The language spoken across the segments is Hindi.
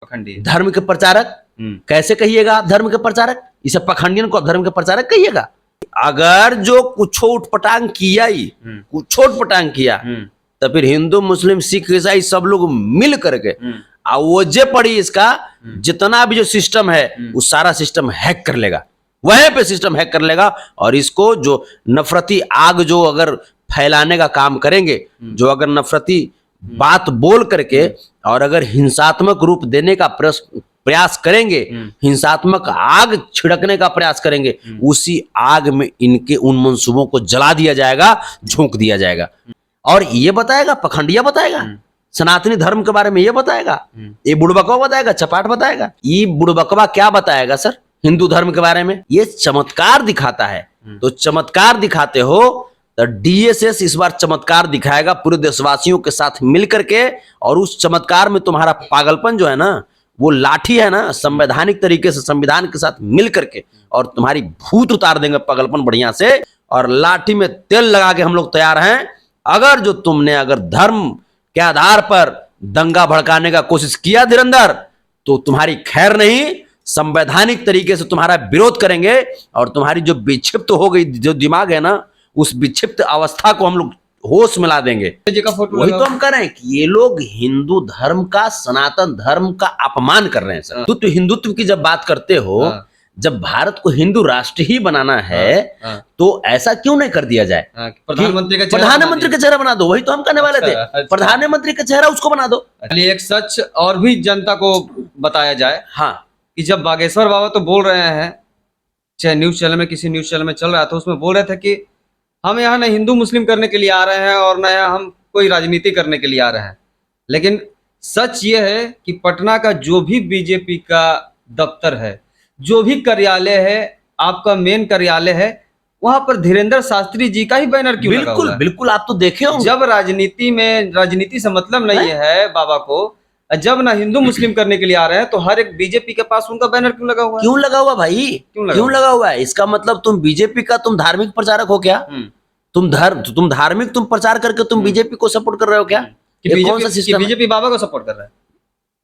पखंडी धर्म के प्रचारक कैसे कहिएगा आप? धर्म के प्रचारक, इसे पखंडियन को धर्म के प्रचारक कहिएगा? अगर जो कुछ उठपटांग किया ही, कुछ उठपटांग किया, तो फिर हिंदू मुस्लिम सिख ईसाई सब लोग मिल करके आवजे पड़ी इसका जितना भी जो सिस्टम है वो सारा सिस्टम हैक कर लेगा, वहीं पे सिस्टम हैक कर लेगा। और इसको जो नफरती आग जो अगर फैलाने का काम करेंगे, जो अगर नफरती बात बोल करके और अगर हिंसात्मक रूप देने का प्रयास करेंगे, हिंसात्मक आग छिड़कने का प्रयास करेंगे, उसी आग में इनके उन मंसूबों को जला दिया जाएगा, झोंक दिया जाएगा। और ये बताएगा, पखंडिया बताएगा, सनातनी धर्म के बारे में ये बताएगा, ये बुड़बकवा बताएगा, चपाट बताएगा। ये बुड़बकवा क्या बताएगा सर हिंदू धर्म के बारे में? ये चमत्कार दिखाता है। तो चमत्कार दिखाते हो तो डीएसएस इस बार चमत्कार दिखाएगा पूरे देशवासियों के साथ मिलकर के। और उस चमत्कार में तुम्हारा पागलपन जो है ना, वो लाठी है ना, संवैधानिक तरीके से संविधान के साथ मिल करके और तुम्हारी भूत उतार देंगे पागलपन बढ़िया से। और लाठी में तेल लगा के हम लोग तैयार हैं। अगर जो तुमने अगर धर्म के आधार पर दंगा भड़काने का कोशिश किया धीरेंद्र, तो तुम्हारी खैर नहीं, संवैधानिक तरीके से तुम्हारा विरोध करेंगे। और तुम्हारी जो विक्षिप्त हो गई जो दिमाग है ना, उस विक्षिप्त अवस्था को हम लोग होश मिला देंगे। वही तो हम कह रहे हैं कि ये लोग हिंदू धर्म का, सनातन धर्म का अपमान कर रहे हैं सर। तो हिंदुत्व की जब बात करते हो, जब भारत को हिंदू राष्ट्र ही बनाना है, तो ऐसा क्यों नहीं कर दिया जाए? प्रधानमंत्री का चेहरा बना दो। वही तो हम कहने वाले थे, प्रधानमंत्री का चेहरा उसको बना दो। एक सच और भी जनता को बताया जाए, हाँ, कि जब बागेश्वर बाबा तो बोल रहे हैं, चाहे न्यूज चैनल में, किसी न्यूज चैनल में चल रहा था, उसमें बोल रहे थे कि हम यहाँ न हिंदू मुस्लिम करने के लिए आ रहे हैं और न यहाँ हम कोई राजनीति करने के लिए आ रहे हैं। लेकिन सच ये है कि पटना का जो भी बीजेपी का दफ्तर है, जो भी कार्यालय है, आपका मेन कार्यालय है, वहां पर धीरेंद्र शास्त्री जी का ही बैनर क्यों लगा हुआ है? बिल्कुल आप तो देखे होंगे। जब राजनीति से मतलब नहीं है बाबा को, जब ना हिंदू मुस्लिम करने के लिए आ रहे हैं, तो हर एक बीजेपी के पास उनका बैनर क्यों लगा हुआ है? क्यों लगा हुआ भाई? क्यों लगा हुआ है? इसका मतलब तुम बीजेपी का तुम धार्मिक प्रचारक हो क्या? तुम धार्मिक तुम प्रचार करके तुम बीजेपी को सपोर्ट कर रहे हो क्या? कौन सा सिस्टम? बीजेपी बाबा को सपोर्ट कर रहा है।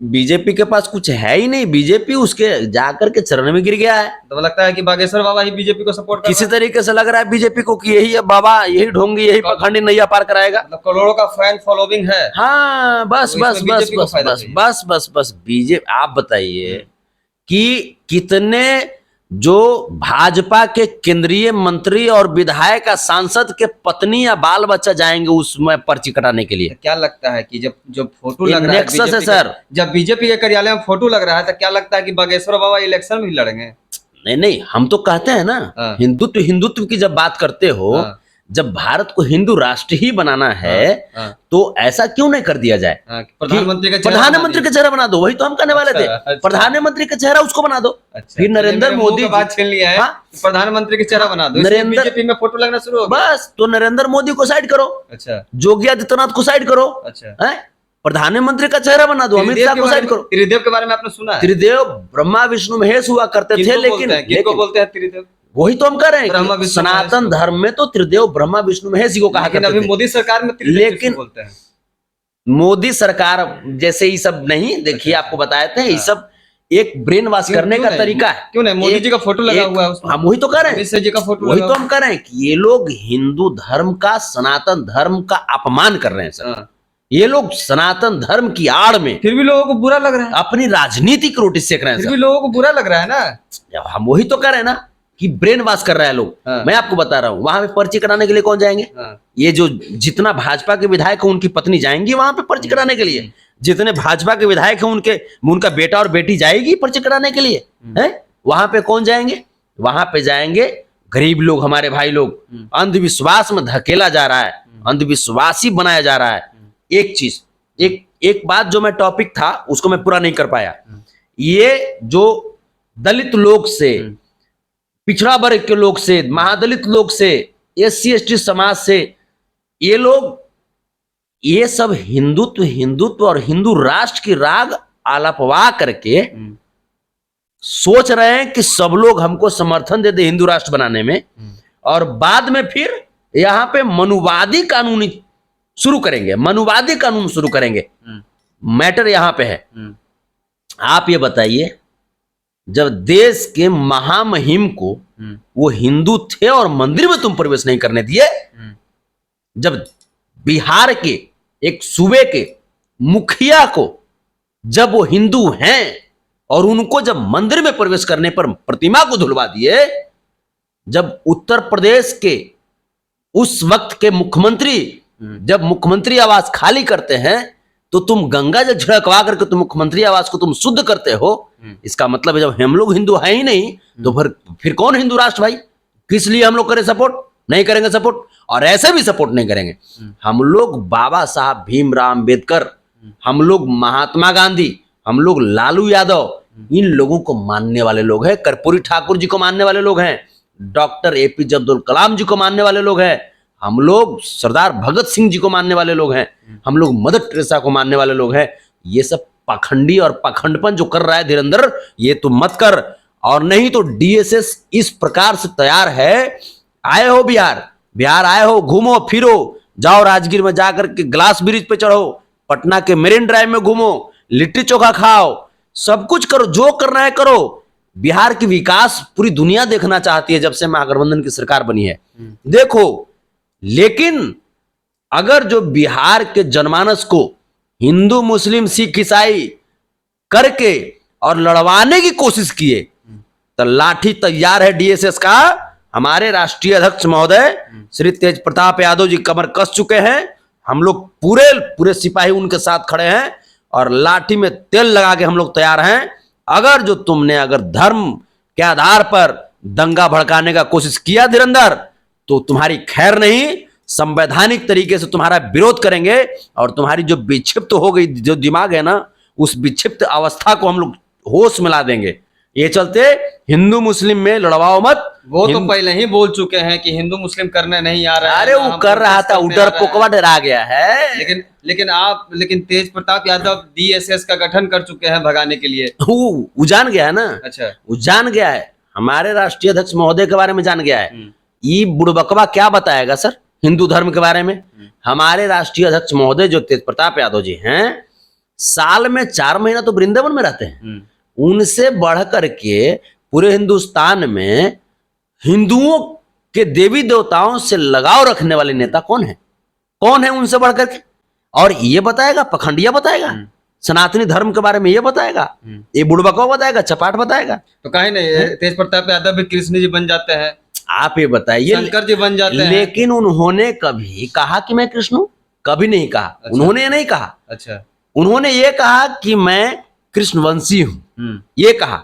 बीजेपी के पास कुछ है ही नहीं, बीजेपी उसके जाकर के चरण में गिर गया है। तो लगता है कि बागेश्वर बाबा ही बीजेपी को सपोर्ट कर किसी तरीके से लग रहा है बीजेपी को कि यही बाबा, यही ढोंगी, यही पखंडी नैया पार कराएगा। मतलब करोड़ों का फैन फॉलोइंग है। हाँ, बस बस बस बस बस बस बस बस बीजेपी। आप बताइए कि कितने जो भाजपा के केंद्रीय मंत्री और विधायक, सांसद के पत्नी या बाल बच्चा जाएंगे उसमें पर्ची कटाने के लिए? क्या लगता है कि जब फोटो लग रहा है सर, जब बीजेपी के कार्यालय में फोटो लग रहा है, तो क्या लगता है कि बागेश्वर बाबा इलेक्शन में लड़ेंगे? नहीं, हम तो कहते हैं ना, हिंदुत्व की जब बात करते हो, जब भारत को हिंदू राष्ट्र ही बनाना है, तो ऐसा क्यों नहीं कर दिया जाए? प्रधानमंत्री का चेहरा बना दो। वही तो हम कहने वाले थे, प्रधानमंत्री का चेहरा उसको बना दो। फिर नरेंद्र मोदी बात छीन लिया है, प्रधानमंत्री का चेहरा बना दो, बीजेपी में फोटो लगना शुरू हो गया। बस, तो नरेंद्र मोदी को साइड करो, अच्छा, योगी आदित्यनाथ को साइड करो, अच्छा, प्रधानमंत्री का चेहरा बना दो, अमित शाह को साइड करो। त्रिदेव के बारे में आपने सुना है? त्रिदेव ब्रह्मा विष्णु महेश हुआ करते थे, लेकिन किसको बोलते हैं त्रिदेव? वही तो हम कह रहे हैं, सनातन धर्म में तो त्रिदेव ब्रह्मा विष्णु महेश जी को कहा करते थे। अभी मोदी सरकार में लेकिन बोलते हैं, मोदी सरकार जैसे ही सब नहीं, देखिए आपको बताए थे, ये सब एक ब्रेन वॉश करने का तरीका है। क्यों नहीं? मोदी जी का फोटो लगा हुआ है उसमें। हम वही तो कह रहे हैं, जी का फोटो, वही तो हम कह रहे हैं कि ये लोग हिंदू धर्म का, सनातन धर्म का अपमान कर रहे हैं सर। ये लोग सनातन धर्म की आड़ में, फिर भी लोगों को बुरा लग रहा है, अपनी राजनीतिक रोटी सेक रहे हैं। फिर भी लोगों को बुरा लग रहा है ना। हम वही तो कह रहे हैं ना कि ब्रेन वॉश कर रहा है लोग। मैं आपको बता रहा हूँ, वहां पे पर्ची कराने के लिए कौन जाएंगे? ये जो जितना भाजपा के विधायक है उनकी पत्नी जाएंगी वहां पे पर्ची कराने के लिए। जितने भाजपा के विधायक हैं उनका बेटा और बेटी जाएगी पर्ची कराने के लिए। है, वहां पे कौन जाएंगे? वहां पे जाएंगे गरीब लोग, हमारे भाई लोग। अंधविश्वास में धकेला जा रहा है, अंधविश्वासी बनाया जा रहा है। एक चीज, एक बात जो मैं टॉपिक था उसको मैं पूरा नहीं कर पाया। ये जो दलित लोग से, पिछड़ा वर्ग के लोग से, महादलित लोग से, SC ST समाज से, ये लोग, ये सब हिंदुत्व और हिंदू राष्ट्र की राग आलापवा करके सोच रहे हैं कि सब लोग हमको समर्थन दे दे हिंदू राष्ट्र बनाने में, और बाद में फिर यहाँ पे मनुवादी कानून शुरू करेंगे। मैटर यहाँ पे है, आप ये बताइए, जब देश के महामहिम को वो हिंदू थे और मंदिर में तुम प्रवेश नहीं करने दिए, जब बिहार के एक सूबे के मुखिया को जब वो हिंदू हैं और उनको जब मंदिर में प्रवेश करने पर प्रतिमा को धुलवा दिए, जब उत्तर प्रदेश के उस वक्त के मुख्यमंत्री जब मुख्यमंत्री आवास खाली करते हैं तो तुम गंगा जल छिड़कवा करके तुम मुख्यमंत्री आवास को तुम शुद्ध करते हो, इसका मतलब है जब हम लोग हिंदू हैं ही नहीं तो फिर कौन हिंदू राष्ट्र भाई? किस लिए हम लोग करें सपोर्ट? नहीं करेंगे सपोर्ट, और ऐसे भी सपोर्ट नहीं करेंगे। हम लोग बाबा साहब भीमराव अंबेडकर, हम लोग महात्मा गांधी, हम लोग लालू यादव, इन लोगों को मानने वाले लोग हैं। कर्पूरी ठाकुर जी को मानने वाले लोग हैं, डॉक्टर एपीजे अब्दुल कलाम जी को मानने वाले लोग हैं, हम लोग सरदार भगत सिंह जी को मानने वाले लोग हैं, हम लोग मदर टेरेसा को मानने वाले लोग हैं। ये सब पाखंडी और पाखंडपन जो कर रहा है धीरेंद्र, ये तो मत कर। और नहीं तो डीएसएस इस प्रकार से तैयार है, आए हो बिहार आए हो, घूमो फिरो, जाओ राजगीर में जाकर के ग्लास ब्रिज पे चढ़ो, पटना के मेरिन ड्राइव में घूमो, लिट्टी चोखा खाओ, सब कुछ करो, जो करना है करो। बिहार की विकास पूरी दुनिया देखना चाहती है जब से महागठबंधन की सरकार बनी है, देखो। लेकिन अगर जो बिहार के जनमानस को हिंदू मुस्लिम सिख ईसाई करके और लड़वाने की कोशिश किए तो लाठी तैयार है डीएसएस का। हमारे राष्ट्रीय अध्यक्ष महोदय श्री तेज प्रताप यादव जी कमर कस चुके हैं, हम लोग पूरे सिपाही उनके साथ खड़े हैं और लाठी में तेल लगा के हम लोग तैयार हैं। अगर जो तुमने अगर धर्म के आधार पर दंगा भड़काने का कोशिश किया धीरेंद्र, तो तुम्हारी खैर नहीं, संवैधानिक तरीके से तुम्हारा विरोध करेंगे और तुम्हारी जो विक्षिप्त हो गई जो दिमाग है ना, उस विक्षिप्त अवस्था को हम लोग होश में ला देंगे। ये चलते हिंदू मुस्लिम में लड़वाओ मत। वो तो पहले ही बोल चुके हैं कि हिंदू मुस्लिम करने नहीं आ रहा है। अरे वो कर रहा था, उधर पोकवा डरा गया है। लेकिन तेज प्रताप यादव डीएसएस का गठन कर चुके हैं भगाने के लिए। वो जान गया है ना। अच्छा, वो जान गया है, हमारे राष्ट्रीय अध्यक्ष महोदय के बारे में जान गया है। ये बुड़बकवा क्या बताएगा सर हिंदू धर्म के बारे में? हमारे राष्ट्रीय अध्यक्ष महोदय जो तेज प्रताप यादव जी हैं, साल में 4 महीना तो वृंदावन में रहते हैं। उनसे बढ़ करके पूरे हिंदुस्तान में हिंदुओं के देवी देवताओं से लगाव रखने वाले नेता कौन है? कौन है उनसे बढ़ करके? और ये बताएगा, पखंडिया बताएगा, सनातनी धर्म के बारे में ये बताएगा, ये बुड़बकवा बताएगा, चपाट बताएगा। तो काहे नहीं तेज प्रताप यादव भी कृष्ण जी बन जाते हैं, आप ये बताइए, शंकर जी बन जाते हैं। लेकिन उन्होंने कभी कहा कि मैं कृष्ण हूं? कभी नहीं कहा। अच्छा। उन्होंने ये नहीं कहा। अच्छा, उन्होंने ये कहा कि मैं कृष्णवंशी हूं, ये कहा।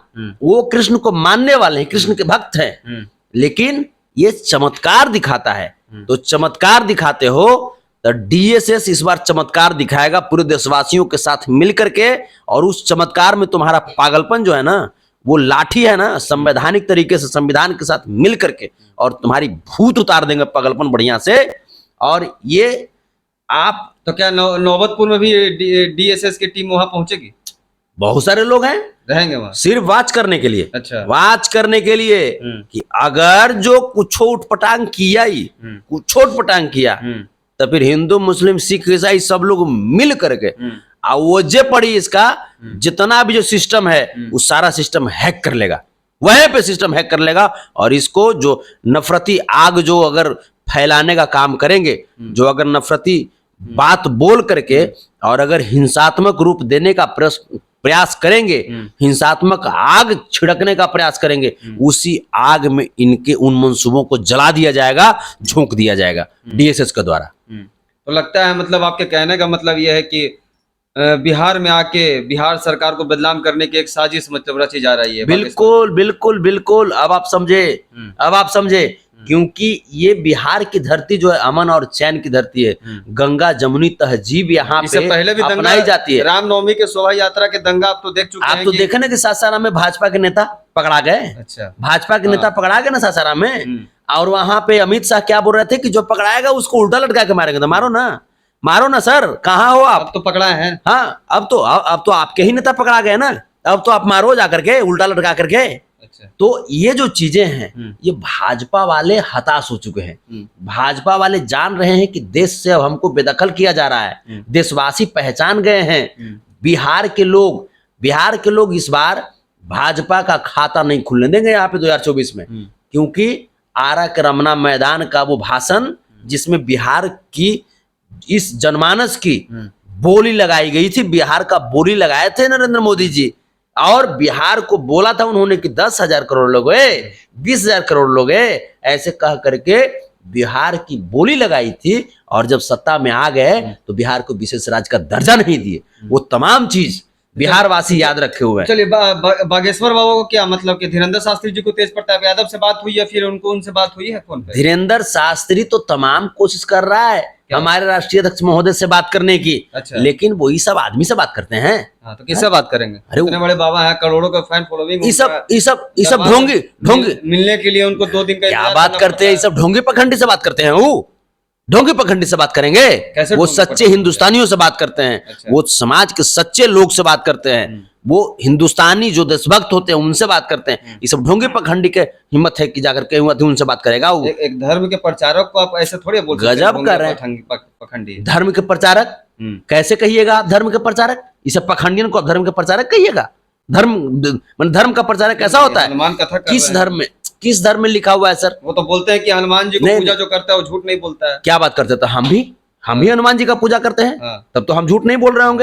वो कृष्ण को मानने वाले हैं, कृष्ण के भक्त हैं। लेकिन ये चमत्कार दिखाता है, तो चमत्कार दिखाते हो तो डीएसएस इस बार चमत्कार दिखाएगा पूरे देशवासियों के साथ मिलकर के। और उस चमत्कार में तुम्हारा पागलपन जो है ना, वो लाठी है ना, संवैधानिक तरीके से संविधान के साथ मिल करके और तुम्हारी भूत उतार देंगे पागलपन बढ़िया से। और ये आप तो क्या नौबतपुर में भी डीएसएस की टीम वहां पहुंचेगी? बहुत सारे लोग हैं, रहेंगे वहां सिर्फ वाच करने के लिए। अच्छा, वाच करने के लिए कि अगर जो कुछ उठपटांग किया ही, कुछ उठपटांग किया, तो फिर हिंदू मुस्लिम सिख ईसाई सब लोग मिल करके वजह पड़ी इसका जितना भी जो सिस्टम है वो सारा सिस्टम हैक कर लेगा, वहीं पे सिस्टम हैक कर लेगा। और इसको जो नफरती आग जो अगर फैलाने का काम करेंगे, जो अगर नफरती बात बोल करके और अगर हिंसात्मक रूप देने का प्रयास करेंगे, हिंसात्मक आग छिड़कने का प्रयास करेंगे, उसी आग में इनके उन मंसूबों को जला दिया जाएगा, झोंक दिया जाएगा डीएसएस के द्वारा। तो लगता है मतलब आपके कहने का मतलब यह है कि बिहार में आके बिहार सरकार को बदनाम करने की एक साजिश मतलब रची जा रही है। बिल्कुल बिल्कुल बिल्कुल, अब आप समझे, अब आप समझे। क्योंकि ये बिहार की धरती जो है अमन और चैन की धरती है। गंगा जमुनी तहजीब यहाँ पे पहले भी अपनाई जाती है। रामनवमी के शोभा यात्रा के दंगा आप तो देख चुके हैं। आप तो देखे ना कि सासाराम में भाजपा के नेता पकड़ा गए। अच्छा, भाजपा के नेता पकड़ा गए ना सासाराम में। और वहां पे अमित शाह क्या बोल रहे थे कि जो पकड़ाएगा उसको उल्टा लटका के मारेंगे। तो मारो ना सर, कहाँ हो आप? अब तो पकड़ा है। हाँ, अब तो आपके ही नेता पकड़ा गए ना, अब तो आप मारो जाकर के उल्टा लटका करके। अच्छा, तो ये जो चीजें हैं ये भाजपा वाले हताश हो चुके हैं। भाजपा वाले जान रहे हैं कि देश से अब हमको बेदखल किया जा रहा है। देशवासी पहचान गए हैं, बिहार के लोग बिहार के लोग इस बार भाजपा का खाता नहीं खुलने देंगे यहाँ पे 2024 में, क्योंकि आरा के रमना मैदान का वो भाषण जिसमें बिहार की इस जनमानस की बोली लगाई गई थी, बिहार का बोली लगाए थे नरेंद्र मोदी जी, और बिहार को बोला था उन्होंने कि 10,000 करोड़ लोग है, 20,000 करोड़ लोग है, ऐसे कह करके बिहार की बोली लगाई थी। और जब सत्ता में आ गए तो बिहार को विशेष राज्य का दर्जा नहीं दिए। वो तमाम चीज बिहार वासी याद रखे हुए हैं। चलिए बागेश्वर बाबा को क्या मतलब कि धीरेन्द्र शास्त्री जी को तेज प्रताप यादव से बात हुई या फिर उनसे बात हुई है फोन पे? धीरेन्द्र शास्त्री तो तमाम कोशिश कर रहा है हमारे राष्ट्रीय अध्यक्ष महोदय से बात करने की। अच्छा। लेकिन वो ये सब आदमी से बात करते हैं। हाँ, तो किससे बात करेंगे? अरे इतने बड़े बाबा हैं, करोड़ों का फैन फॉलोइंग, ये सब ढोंगी मिलने के लिए उनको 2 दिन का क्या बात करते हैं? ये सब ढोंगी पखंडी से बात करते हैं। वो ढोंगी पखंडी से बात करेंगे? कैसे? वो सच्चे हिंदुस्तानियों से बात करते हैं। अच्छा। वो समाज के सच्चे लोग से बात करते हैं। वो हिंदुस्तानी जो देशभक्त होते हैं उनसे बात करते हैं। ये सब ढोंगी पखंडी के हिम्मत है कि जाकर के उनसे बात करेगा। वो एक धर्म के प्रचारक को आप ऐसे थोड़ी बोल सकते हैं, गजब कर रहे हैं। पखंडी धर्म के प्रचारक कैसे कहिएगा आप? धर्म के प्रचारक, इसे पखंडियन को धर्म के प्रचारक कहिएगा? धर्म का प्रचारक कैसा होता है? हनुमान कथा किस धर्म में लिखा हुआ है सर? वो तो बोलते हैं कि हनुमान जी को पूजा जो करता है वो झूठ नहीं बोलता है। क्या बात करते? तो हम भी हनुमान जी का पूजा करते हैं। हाँ। तब तो हम झूठ नहीं बोल रहे होंगे।